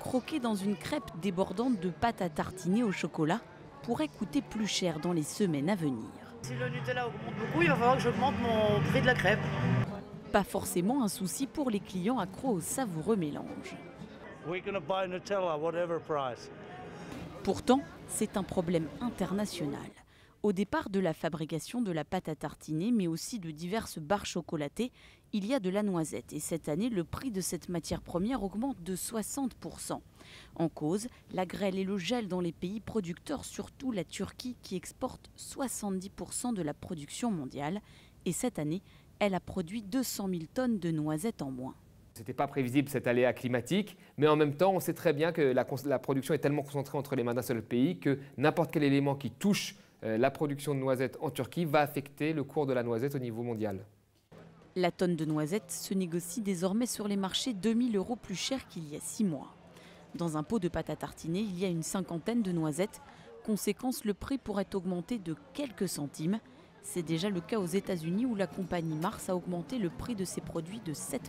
croquer dans une crêpe débordante de pâte à tartiner au chocolat pourrait coûter plus cher dans les semaines à venir. Si le Nutella augmente beaucoup, il va falloir que j'augmente mon prix de la crêpe. Pas forcément un souci pour les clients accros au savoureux mélange. Pourtant, c'est un problème international. Au départ de la fabrication de la pâte à tartiner, mais aussi de diverses barres chocolatées, il y a de la noisette. Et cette année, le prix de cette matière première augmente de 60%. En cause, la grêle et le gel dans les pays producteurs, surtout la Turquie, qui exporte 70% de la production mondiale. Et cette année, elle a produit 200 000 tonnes de noisettes en moins. Ce n'était pas prévisible cet aléa climatique, mais en même temps, on sait très bien que la production est tellement concentrée entre les mains d'un seul pays que n'importe quel élément qui touche la production de noisettes en Turquie va affecter le cours de la noisette au niveau mondial. La tonne de noisettes se négocie désormais sur les marchés 2 000 € plus cher qu'il y a 6 mois. Dans un pot de pâte à tartiner, il y a une cinquantaine de noisettes. Conséquence, le prix pourrait augmenter de quelques centimes. C'est déjà le cas aux États-Unis où la compagnie Mars a augmenté le prix de ses produits de 7%.